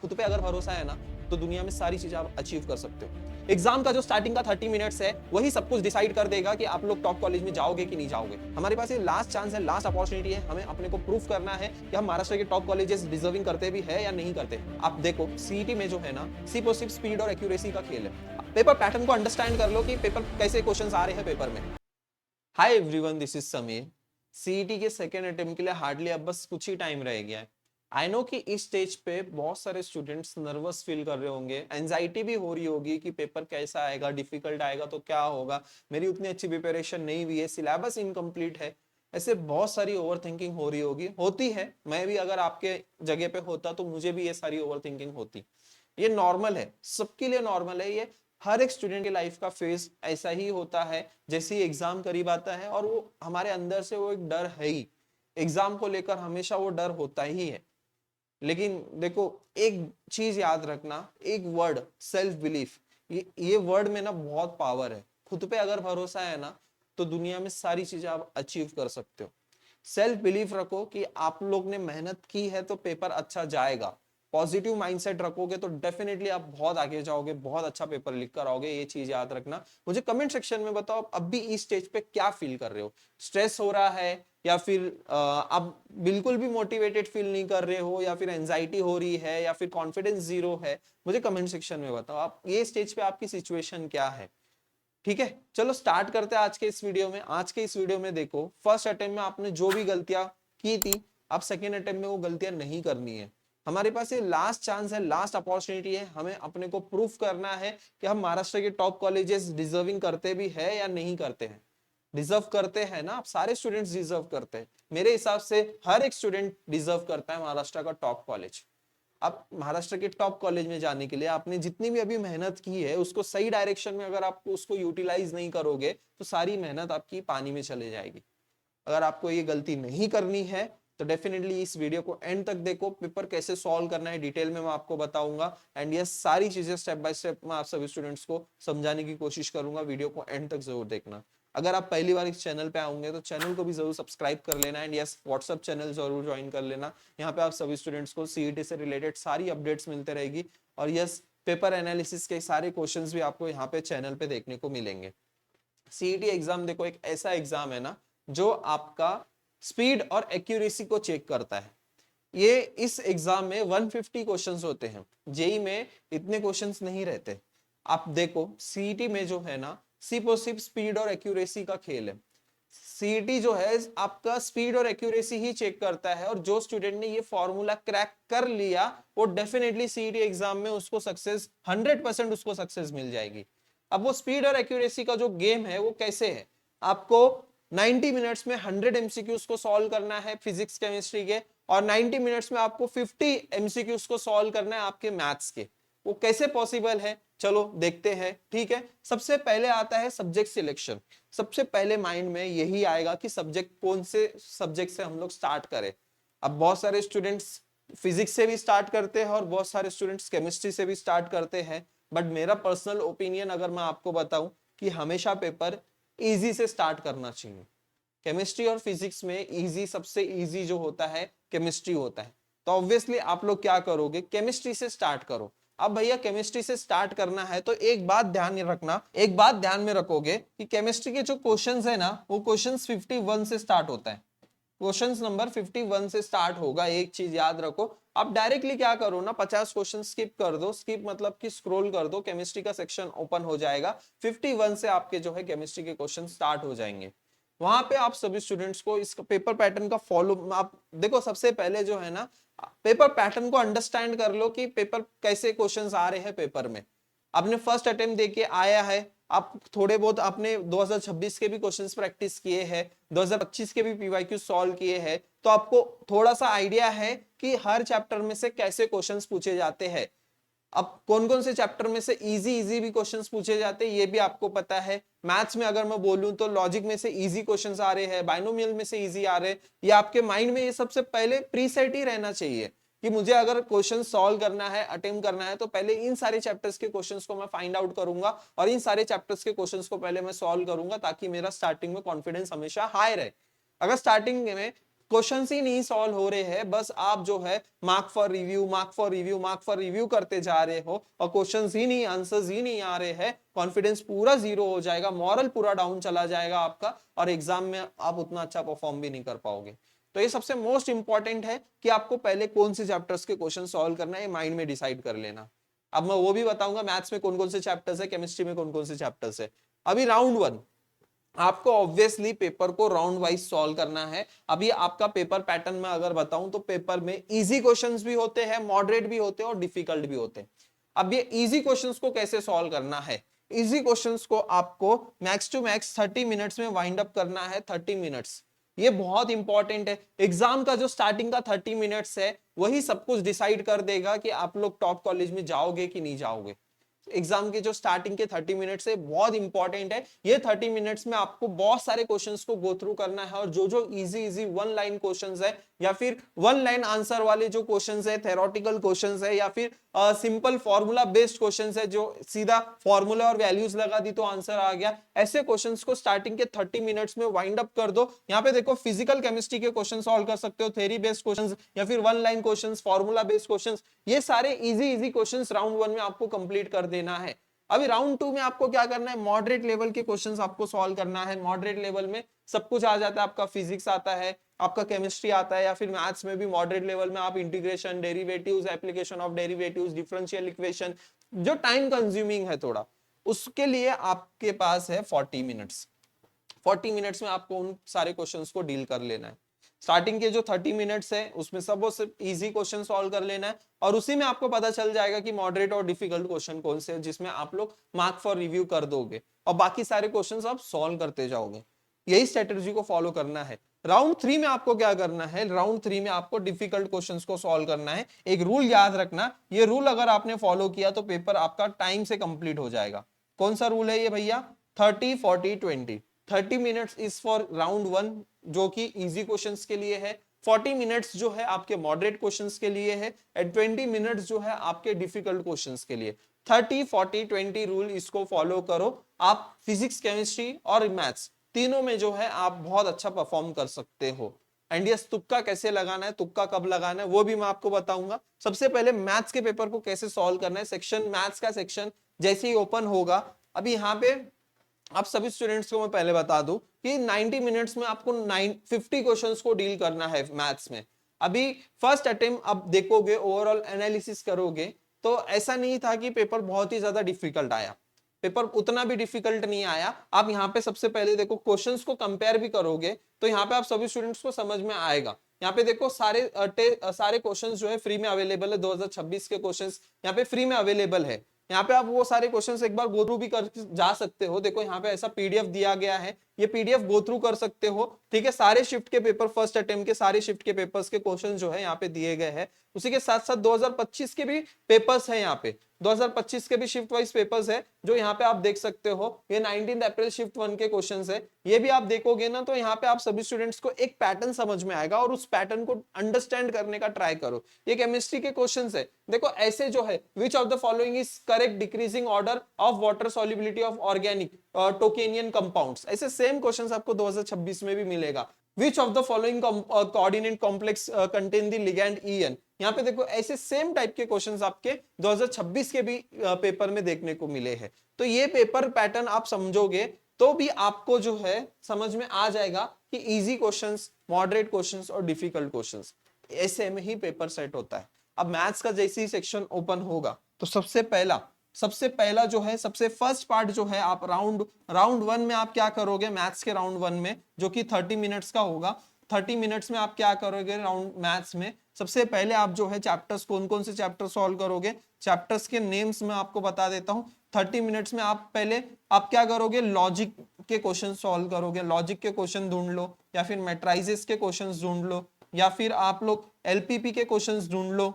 खुद पे अगर भरोसा है ना तो दुनिया में सारी चीजें आप अचीव कर सकते हो। एग्जाम का जो स्टार्टिंग का 30 मिनट्स है वही सब कुछ डिसाइड कर देगा कि आप लोग टॉप कॉलेज में जाओगे कि नहीं जाओगे। हमारे पास ये लास्ट चांस है, लास्ट अपॉर्चुनिटी है, हमें अपने को प्रूफ करना है कि हम महाराष्ट्र के टॉप कॉलेजेस डिजर्विंग करते भी है या नहीं करते। आप देखो सीईटी में जो है ना सिर्फ और सिर्फ स्पीड और एक्यूरेसी का खेल है। पेपर पैटर्न को अंडरस्टैंड कर लो कि पेपर कैसे क्वेश्चन आ रहे हैं पेपर में। Hi everyone, this is Sameer. CET के सेकेंड अटेम्प्ट के लिए हार्डली अब बस कुछ ही टाइम रह गया है। आई नो कि इस स्टेज पे बहुत सारे स्टूडेंट्स नर्वस फील कर रहे होंगे, एंजाइटी भी हो रही होगी कि पेपर कैसा आएगा, डिफिकल्ट आएगा तो क्या होगा, मेरी उतनी अच्छी प्रिपरेशन नहीं हुई है, सिलेबस इनकम्प्लीट है। ऐसे बहुत सारी ओवर थिंकिंग हो रही होगी, होती है। मैं भी अगर आपके जगह पे होता तो मुझे भी ये सारी ओवर थिंकिंग होती। ये नॉर्मल है, सबके लिए नॉर्मल है। ये हर एक स्टूडेंट के लाइफ का फेज ऐसा ही होता है। जैसे ही एग्जाम करीब आता है और वो हमारे अंदर से वो एक डर है ही, एग्जाम को लेकर हमेशा वो डर होता ही है। लेकिन देखो, एक चीज याद रखना, एक वर्ड सेल्फ बिलीफ, ये वर्ड में ना बहुत पावर है। खुद पे अगर भरोसा है ना तो दुनिया में सारी चीजें आप अचीव कर सकते हो। सेल्फ बिलीफ रखो कि आप लोग ने मेहनत की है तो पेपर अच्छा जाएगा। पॉजिटिव माइंडसेट रखोगे तो डेफिनेटली आप बहुत आगे जाओगे, बहुत अच्छा पेपर लिख कर आओगे। ये चीज याद रखना। मुझे कमेंट सेक्शन में बताओ अब भी इस स्टेज पे क्या फील कर रहे हो। स्ट्रेस हो रहा है या फिर आप बिल्कुल भी मोटिवेटेड फील नहीं कर रहे हो, या फिर एंजाइटी हो रही है, या फिर कॉन्फिडेंस जीरो है। मुझे कमेंट सेक्शन में बताओ आप ये स्टेज पे आपकी सिचुएशन क्या है। ठीक है, चलो स्टार्ट करते हैं आज के इस वीडियो में। आज के इस वीडियो में देखो, फर्स्ट अटेम्प्ट में आपने जो भी गलतियां की थी, अब सेकेंड अटेम्प्ट में वो गलतियां नहीं करनी है। हमारे पास ये लास्ट चांस है, लास्ट अपॉर्चुनिटी है, हमें अपने को प्रूफ करना है कि हम महाराष्ट्र के टॉप कॉलेजेस डिजर्विंग करते भी है या नहीं करते हैं। डिजर्व करते हैं ना, आप सारे स्टूडेंट्स डिजर्व करते हैं। मेरे हिसाब से हर एक स्टूडेंट डिजर्व करता है महाराष्ट्र का टॉप कॉलेज। अब महाराष्ट्र के टॉप कॉलेज में जाने के लिए आपने जितनी भी अभी मेहनत की है उसको सही डायरेक्शन में अगर आप उसको यूटिलाइज नहीं करोगे तो सारी मेहनत आपकी पानी में चले जाएगी। अगर आपको ये गलती नहीं करनी है तो डेफिनेटली इस वीडियो को एंड तक देखो। पेपर कैसे सॉल्व करना है डिटेल में मैं आपको बताऊंगा, एंड ये सारी चीजें स्टेप बाय स्टेप मैं आप सभी स्टूडेंट्स को समझाने की कोशिश करूंगा। वीडियो को एंड तक जरूर देखना। अगर आप पहली बार इस चैनल पे आएंगे तो चैनल को भी जरूर सब्सक्राइब कर लेना, एंड यस व्हाट्सअप चैनल जरूर ज्वाइन कर लेना। यहाँ पे आप सभी स्टूडेंट्स को सीईटी से रिलेटेड सारी अपडेट्स मिलते रहेगी, और यस पेपर एनालिसिस के सारे क्वेश्चंस भी आपको यहाँ पे चैनल पे देखने को मिलेंगे। सीईटी एग्जाम देखो एक ऐसा एग्जाम है ना जो आपका स्पीड और एक्यूरेसी को चेक करता है। ये इस एग्जाम में 150 क्वेश्चंस होते हैं, जेई में इतने क्वेश्चंस नहीं रहते। आप देखो सीईटी में जो है ना सिर्फ और सिर्फ स्पीड और एक्यूरेसी का खेल है। सीईटी जो है आपका स्पीड और एक्यूरेसी ही चेक करता है, और जो स्टूडेंट ने ये फॉर्मूला क्रैक कर लिया वो डेफिनेटली सीईटी एग्जाम में उसको सक्सेस 100% उसको सक्सेस मिल जाएगी। अब वो स्पीड और एक्यूरेसी का जो गेम है वो कैसे है, आपको 90 मिनट्स में 100 एमसीक्यूज को सॉल्व करना है फिजिक्स केमिस्ट्री के, और 90 मिनट्स में आपको 50 एमसीक्यूज को सॉल्व करना है आपके मैथ्स के। वो कैसे पॉसिबल है, चलो देखते हैं। ठीक है, सबसे पहले आता है सब्जेक्ट सिलेक्शन। सबसे पहले माइंड में यही आएगा कि सब्जेक्ट कौन से सब्जेक्ट से हम लोग स्टार्ट करें। अब बहुत सारे स्टूडेंट्स फिजिक्स से भी स्टार्ट करते हैं और बहुत सारे स्टूडेंट्स केमिस्ट्री से भी स्टार्ट करते हैं, बट मेरा पर्सनल ओपिनियन अगर मैं आपको बताऊं कि हमेशा पेपर इजी से स्टार्ट करना चाहिए। केमिस्ट्री और फिजिक्स में इजी, सबसे इजी जो होता है केमिस्ट्री होता है। तो ऑब्वियसली आप लोग क्या करोगे, केमिस्ट्री से स्टार्ट करो। अब भैया केमिस्ट्री से स्टार्ट करना है तो एक बात ध्यान में रखना, एक बात ध्यान में रखोगे कि केमिस्ट्री के जो क्वेश्चंस है ना वो क्वेश्चंस 51 से स्टार्ट होता है। क्वेश्चंस नंबर 51 से स्टार्ट होगा, एक चीज याद रखो। आप डायरेक्टली क्या करो ना, 50 क्वेश्चन स्किप कर दो। स्किप मतलब कि स्क्रॉल कर दो, केमिस्ट्री का सेक्शन ओपन हो जाएगा। 51 से आपके जो है केमिस्ट्री के क्वेश्चन स्टार्ट हो जाएंगे। वहां पे आप सभी स्टूडेंट्स को इस पेपर पैटर्न का फॉलो, आप देखो सबसे पहले जो है ना पेपर पैटर्न को अंडरस्टैंड कर लो कि पेपर कैसे क्वेश्चंस आ रहे हैं पेपर में। आपने फर्स्ट अटेम्प्ट देके आया है, आप थोड़े बहुत आपने 2026 के भी क्वेश्चंस प्रैक्टिस किए हैं, 2025 के भी पीवाईक्यू सॉल्व किए हैं, तो आपको थोड़ा सा आइडिया है कि हर चैप्टर में से कैसे क्वेश्चंस पूछे जाते हैं। अब कौन कौन से चैप्टर में से इजी इजी भी क्वेश्चंस पूछे जाते हैं ये भी आपको पता है। मैथ्स में अगर मैं बोलूं तो लॉजिक में से इजी क्वेश्चंस आ रहे हैं, बाइनोमियल में से इजी आ रहे हैं। ये आपके माइंड में ये सबसे पहले प्रीसेट ही रहना चाहिए कि मुझे अगर क्वेश्चन सॉल्व करना है, अटेम्प्ट करना है, तो पहले इन सारे चैप्टर्स के क्वेश्चंस को मैं फाइंड आउट करूंगा और इन सारे चैप्टर्स के क्वेश्चंस को पहले मैं सॉल्व करूंगा, ताकि मेरा स्टार्टिंग में कॉन्फिडेंस हमेशा हाई रहे। अगर स्टार्टिंग में क्वेश्चंस ही नहीं सॉल्व हो रहे हैं, बस आप जो है mark for review mark for review mark for review करते जा रहे हो और क्वेश्चंस ही नहीं, आंसर्स ही नहीं आ रहे हैं, कॉन्फिडेंस पूरा जीरो हो जाएगा, मॉरल पूरा डाउन चला जाएगा आपका और एग्जाम में आप उतना अच्छा परफॉर्म भी नहीं कर पाओगे। तो ये सबसे मोस्ट इंपॉर्टेंट है कि आपको पहले कौन से चैप्टर्स के क्वेश्चन सॉल्व करना है, ये माइंड में डिसाइड कर लेना। अब मैं वो भी बताऊंगा मैथ्स में कौन कौन से चैप्टर्स है, केमिस्ट्री में कौन कौन से चैप्टर्स है। अभी राउंड 1 आपको ऑब्वियसली पेपर को राउंड वाइज सॉल्व करना है। अभी आपका पेपर पैटर्न में अगर बताऊं तो पेपर में इजी क्वेश्चंस भी होते हैं, मॉडरेट भी होते हैं और डिफिकल्ट भी होते हैं। अब ये इजी क्वेश्चंस को कैसे सॉल्व करना है, इजी क्वेश्चंस को आपको मैक्स टू मैक्स 30 मिनट्स में वाइंड अप करना है। 30 मिनट्स ये बहुत इंपॉर्टेंट है। एग्जाम का जो स्टार्टिंग का 30 मिनट्स है वही सब कुछ डिसाइड कर देगा कि आप लोग टॉप कॉलेज में जाओगे कि नहीं जाओगे। एग्जाम के जो स्टार्टिंग के 30 मिनट्स है बहुत इंपॉर्टेंट है। ये 30 मिनट्स में आपको बहुत सारे क्वेश्चंस को गो थ्रू करना है और जो easy easy one line questions है या फिर वन लाइन आंसर वाले जो क्वेश्चंस है, थेरोटिकल क्वेश्चंस है या फिर सिंपल फॉर्मूला बेस्ड क्वेश्चंस है जो सीधा फॉर्मूला और वैल्यूज लगा दी तो आंसर आ गया, ऐसे क्वेश्चंस को स्टार्टिंग के 30 मिनट्स में वाइंड अप कर दो। यहाँ पे देखो फिजिकल केमिस्ट्री के क्वेश्चन सॉल्व कर सकते हो, थ्योरी बेस्ड क्वेश्चंस या फिर one line questions, formula based questions, ये सारे इजी इजी क्वेश्चंस राउंड 1 में आपको कंप्लीट कर देना है। अभी राउंड 2 में आपको क्या करना है, मॉडरेट लेवल के क्वेश्चंस आपको सॉल्व करना है। मॉडरेट लेवल में सब कुछ आ जाता है, आपका फिजिक्स आता है, आपका केमिस्ट्री आता है या फिर मैथ्स में भी मॉडरेट लेवल में आप integration, derivatives, application of derivatives, differential equation जो टाइम कंज्यूमिंग है थोड़ा, उसके लिए आपके पास है 40 मिनट्स। 40 मिनट्स में आपको उन सारे क्वेश्चंस को डील कर लेना है। स्टार्टिंग के जो 30 मिनट्स है उसमें सब वो सिर्फ इजी क्वेश्चन सॉल्व कर लेना है और उसी में आपको पता चल जाएगा कि मॉडरेट और डिफिकल्ट क्वेश्चन कौन से हैं जिसमें आप लोग मार्क फॉर रिव्यू कर दोगे और बाकी सारे क्वेश्चंस आप सॉल्व करते जाओगे। यही स्ट्रेटजी को फॉलो करना है। राउंड 3 में आपको क्या करना है, राउंड 3 में आपको डिफिकल्ट क्वेश्चंस को सॉल्व करना है। एक रूल याद रखना, ये रूल अगर आपने फॉलो किया तो पेपर आपका टाइम से कंप्लीट हो जाएगा। कौन सा रूल है ये भैया, 30-40-20। 30 मिनट्स इज फॉर राउंड 1 जो कि इजी क्वेश्चंस के लिए है, 40 मिनट्स जो है आपके मॉडरेट क्वेश्चंस के लिए है एंड 20 मिनट्स जो है आपके डिफिकल्ट क्वेश्चंस के लिए। 30-40-20 रूल, इसको फॉलो करो, आप फिजिक्स, केमिस्ट्री और मैथ्स तीनों में जो है आप बहुत अच्छा परफॉर्म कर सकते हो। एंड यस, तुक्का कैसे लगाना है, तुक्का कब लगाना है वो भी मैं आपको बताऊंगा। सबसे पहले मैथ्स के पेपर को कैसे सॉल्व करना है, सेक्शन मैथ्स का सेक्शन जैसे ही ओपन होगा, अभी यहाँ पे आप सभी स्टूडेंट्स को मैं पहले बता दूं कि 90 मिनट्स में आपको 50 क्वेश्चंस को डील करना है मैथ्स में। अभी फर्स्ट अटेम्प्ट आप देखोगे, ओवरऑल एनालिसिस करोगे तो ऐसा नहीं था कि पेपर बहुत ही ज्यादा डिफिकल्ट आया, पेपर उतना भी डिफिकल्ट नहीं आया। आप यहाँ पे सबसे पहले देखो क्वेश्चंस को कंपेयर भी करोगे तो यहाँ पे आप सभी स्टूडेंट्स को समझ में आएगा। यहाँ पे देखो सारे क्वेश्चंस जो है फ्री में अवेलेबल है, 2026 के क्वेश्चंस यहाँ पे फ्री में अवेलेबल है। यहाँ पे आप वो सारे क्वेश्चंस एक बार गो थ्रू भी कर जा सकते हो। देखो यहाँ पे ऐसा पीडीएफ दिया गया है, ये पीडीएफ गो थ्रू कर सकते हो, ठीक है। सारे शिफ्ट के पेपर, फर्स्ट अटेम्प्ट के सारे शिफ्ट के पेपर्स के क्वेश्चन जो है यहाँ पे दिए गए हैं। उसी के साथ साथ 2025 के भी पेपर्स है, यहाँ पे 2025 के भी शिफ्ट वाइज पेपर्स है जो यहाँ पे आप देख सकते हो। ये 19 अप्रैल शिफ्ट 1 के क्वेश्चंस है, ये भी आप देखोगे ना तो यहाँ पे आप सभी स्टूडेंट्स को एक पैटर्न समझ में आएगा और उस पैटर्न को अंडरस्टैंड करने का ट्राई करो। ये केमिस्ट्री के क्वेश्चंस है, देखो ऐसे जो है, which of the following is correct decreasing order of water solubility of organic टोकेनियन कंपाउंड्स, ऐसे सेम क्वेश्चंस आपको 2026 में भी मिलेगा। Which of the following coordinate complex contain the ligand En, यहाँ पे देखो ऐसे सेम टाइप के क्वेश्चंस आपके 2026 के भी पेपर में देखने को मिले हैं। तो ये पेपर पैटर्न आप समझोगे तो भी आपको जो है समझ में आ जाएगा कि इजी क्वेश्चंस, मॉडरेट क्वेश्चंस और डिफिकल्ट क्वेश्चंस, ऐसे में ही पेपर सेट होता है। अब मैथ्स का जैसे ही सेक्शन ओपन होगा तो सबसे पहला जो है, सबसे फर्स्ट पार्ट जो है, आप राउंड 1 में आप क्या करोगे, मैथ्स के राउंड 1 में जो कि 30 मिनट्स का होगा, 30 मिनट्स में आप क्या करोगे राउंड मैथ्स में, सबसे पहले आप जो है चैप्टर्स, कौन कौन से चैप्टर सॉल्व करोगे, चैप्टर्स के नेम्स मैं आपको बता देता हूं। 30 मिनट्स में आप पहले आप क्या करोगे, लॉजिक के क्वेश्चन सॉल्व करोगे, लॉजिक के क्वेश्चन ढूंढ लो या फिर मैट्राइजेस के क्वेश्चन ढूंढ लो या फिर आप लोग एलपीपी के क्वेश्चन ढूंढ लो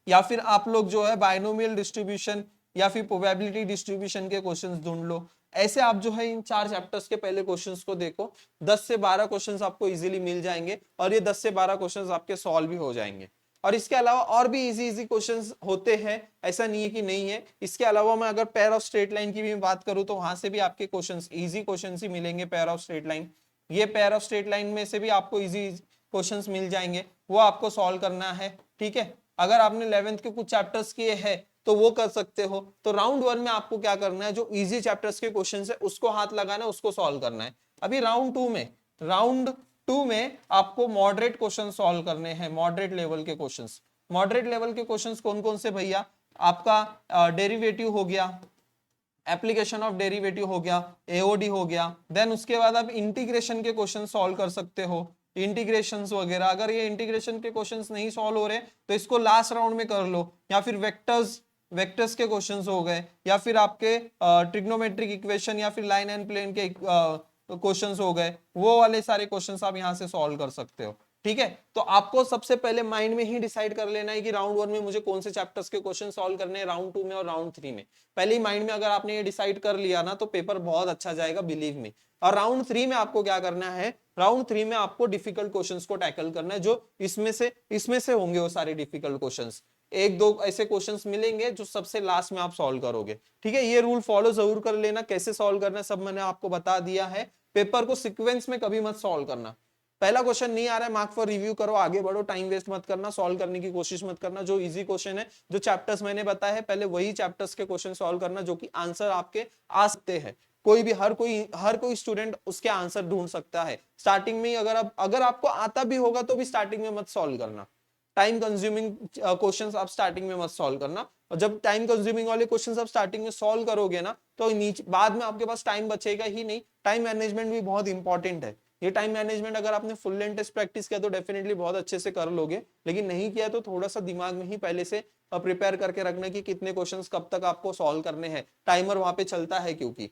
या फिर आप लोग जो है बाइनोमियल डिस्ट्रीब्यूशन या फिर प्रोबेबिलिटी डिस्ट्रीब्यूशन के क्वेश्चंस ढूंढ लो। ऐसे आप जो है इन 4 चैप्टर्स के पहले क्वेश्चंस को देखो, 10 से 12 क्वेश्चंस आपको इजीली मिल जाएंगे और ये 10 से 12 क्वेश्चंस आपके सॉल्व भी हो जाएंगे। और इसके अलावा और भी इजी क्वेश्चंस होते हैं, ऐसा नहीं है कि नहीं है। इसके अलावा मैं अगर पेयर ऑफ स्ट्रेट लाइन की भी बात करूं तो वहां से भी आपके क्वेश्चंस, इजी क्वेश्चंस ही मिलेंगे। पेयर ऑफ स्ट्रेट लाइन, ये पेयर ऑफ स्ट्रेट लाइन में से भी आपको इजी क्वेश्चंस मिल जाएंगे, वो आपको सॉल्व करना है। ठीक है, अगर आपने 11th के कुछ चैप्टर्स किए हैं तो वो कर सकते हो। तो राउंड 1 में आपको क्या करना है, जो इजी चैप्टर्स के क्वेश्चंस है उसको हाथ लगाना है, उसको सॉल्व करना है। अभी राउंड टू में आपको मॉडरेट क्वेश्चन सॉल्व करने हैं, मॉडरेट लेवल के क्वेश्चंस। मॉडरेट लेवल के क्वेश्चंस कौन कौन से भैया, आपका डेरिवेटिव हो गया, एप्लीकेशन ऑफ डेरिवेटिव हो गया, एओडी हो गया, देन उसके बाद आप इंटीग्रेशन के क्वेश्चन सॉल्व कर सकते हो, इंटीग्रेशंस वगैरह। अगर ये इंटीग्रेशन के क्वेश्चंस नहीं सॉल्व हो रहे तो इसको लास्ट राउंड में कर लो, या फिर वेक्टर्स के क्वेश्चंस हो गए, या फिर आपके ट्रिग्नोमेट्रिक इक्वेशन या फिर लाइन एंड प्लेन के क्वेश्चंस हो गए, वो वाले सारे क्वेश्चंस आप यहाँ से सॉल्व कर सकते हो। ठीक है, तो आपको सबसे पहले माइंड में ही डिसाइड कर लेना है कि राउंड 1 में मुझे कौन से चैप्टर्स के क्वेश्चन सॉल्व करने हैं, राउंड 2 में और राउंड 3 में। पहले ही माइंड में अगर आपने ये डिसाइड कर लिया ना तो पेपर बहुत अच्छा जाएगा, बिलीव मी। और राउंड 3 में आपको क्या करना है, राउंड 3 में आपको डिफिकल्ट क्वेश्चंस को टैकल करना है, जो इसमें से होंगे वो सारे डिफिकल्ट क्वेश्चंस। एक दो ऐसे क्वेश्चंस मिलेंगे जो सबसे लास्ट में आप सॉल्व करोगे। ठीक है, ये रूल फॉलो जरूर कर लेना, कैसे सॉल्व करना है सब मैंने आपको बता दिया है। पेपर को सीक्वेंस में कभी मत सॉल्व करना, पहला क्वेश्चन नहीं आ रहा है, मार्क फॉर रिव्यू करो, आगे बढ़ो, टाइम वेस्ट मत करना, सॉल्व करने की कोशिश मत करना। जो इजी क्वेश्चन है, जो चैप्टर्स मैंने बताया है, पहले वही चैप्टर्स के क्वेश्चन सॉल्व करना जो कि आंसर आपके आ सकते हैं। कोई भी हर कोई स्टूडेंट उसके आंसर ढूंढ सकता है। स्टार्टिंग में अगर आपको आता भी होगा तो भी स्टार्टिंग में मत सॉल्व करना। टाइम कंज्यूमिंग क्वेश्चंस आप स्टार्टिंग में मत सॉल्व करना, और जब टाइम कंज्यूमिंग वाले क्वेश्चंस आप स्टार्टिंग में सॉल्व करोगे ना तो नीचे बाद में आपके पास टाइम बचेगा ही नहीं। टाइम मैनेजमेंट भी बहुत इंपॉर्टेंट है। ये टाइम मैनेजमेंट अगर आपने फुल लेंथ टेस्ट प्रैक्टिस किया तो डेफिनेटली बहुत अच्छे से कर लोगे, लेकिन नहीं किया तो थोड़ा सा दिमाग में ही पहले से प्रिपेयर करके रखना कि कितने क्वेश्चंस कब तक आपको सॉल्व करने हैं। टाइमर वहां पे चलता है क्योंकि।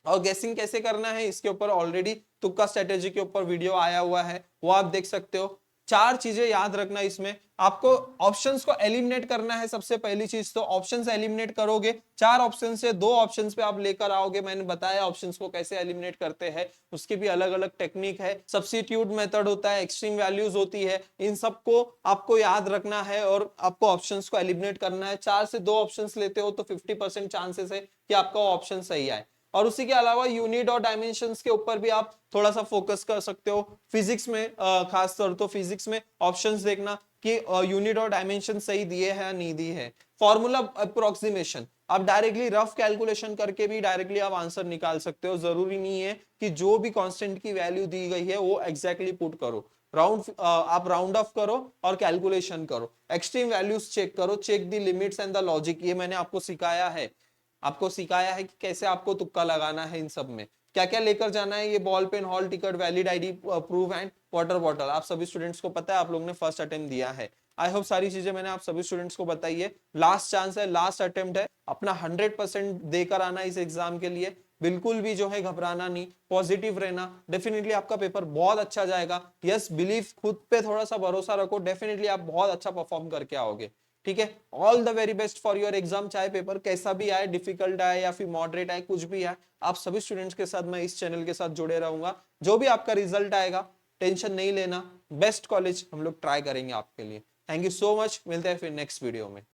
और गेसिंग कैसे करना है इसके ऊपर ऑलरेडी तुक्का स्ट्रेटेजी के ऊपर वीडियो आया हुआ है, वो आप देख सकते हो। 4 चीजें याद रखना इसमें, आपको ऑप्शंस को एलिमिनेट करना है। सबसे पहली चीज तो ऑप्शंस एलिमिनेट करोगे, 4 ऑप्शन से 2 ऑप्शंस पे आप लेकर आओगे। मैंने बताया ऑप्शंस को कैसे एलिमिनेट करते हैं, उसकी भी अलग अलग टेक्निक है। सब्स्टिट्यूट मेथड होता है, एक्सट्रीम वैल्यूज होती है, इन सबको आपको याद रखना है और आपको ऑप्शंस को एलिमिनेट करना है। 4 से 2 ऑप्शंस लेते हो तो 50% चांसेस है कि आपका ऑप्शन सही आए। और उसी के अलावा यूनिट और डायमेंशंस के ऊपर भी आप थोड़ा सा फोकस कर सकते हो। फिजिक्स में खास तौर तो फिजिक्स में ऑप्शंस देखना कि यूनिट और डायमेंशन सही दिए हैं या नहीं दिए हैं। फॉर्मूला अप्रोक्सीमेशन, आप डायरेक्टली रफ कैलकुलेशन करके भी डायरेक्टली आप आंसर निकाल सकते हो। जरूरी नहीं है कि जो भी कांस्टेंट की वैल्यू दी गई है वो एग्जैक्टली पुट करो। आप राउंड ऑफ करो और कैलकुलेशन करो, एक्सट्रीम वैल्यूज चेक करो, check the limits and the logic. ये मैंने आपको सिखाया है कि कैसे आपको तुक्का लगाना है। इन सब में क्या क्या लेकर जाना है, ये ball pen, hall ticket, valid ID proof and water bottle. आप सभी स्टूडेंट्स को पता है, आप लोगों ने फर्स्ट अटेम्प्ट दिया है। आई होप सारी चीजें मैंने आप सभी स्टूडेंट्स को बताई है। लास्ट चांस है, लास्ट अटेम्प्ट है, अपना 100% देकर आना इस एग्जाम के लिए। बिल्कुल भी जो है घबराना नहीं, पॉजिटिव रहना, डेफिनेटली आपका पेपर बहुत अच्छा जाएगा। यस, बिलीव, खुद पे थोड़ा सा भरोसा रखो, डेफिनेटली आप बहुत अच्छा परफॉर्म करके आओगे। ठीक है, all the very best for your exam. चाहे पेपर कैसा भी आए, डिफिकल्ट आए या फिर मॉडरेट आए, कुछ भी आए, आप सभी स्टूडेंट्स के साथ मैं इस चैनल के साथ जुड़े रहूंगा। जो भी आपका रिजल्ट आएगा टेंशन नहीं लेना, बेस्ट कॉलेज हम लोग ट्राई करेंगे आपके लिए। थैंक यू सो मच, मिलते हैं फिर नेक्स्ट वीडियो में।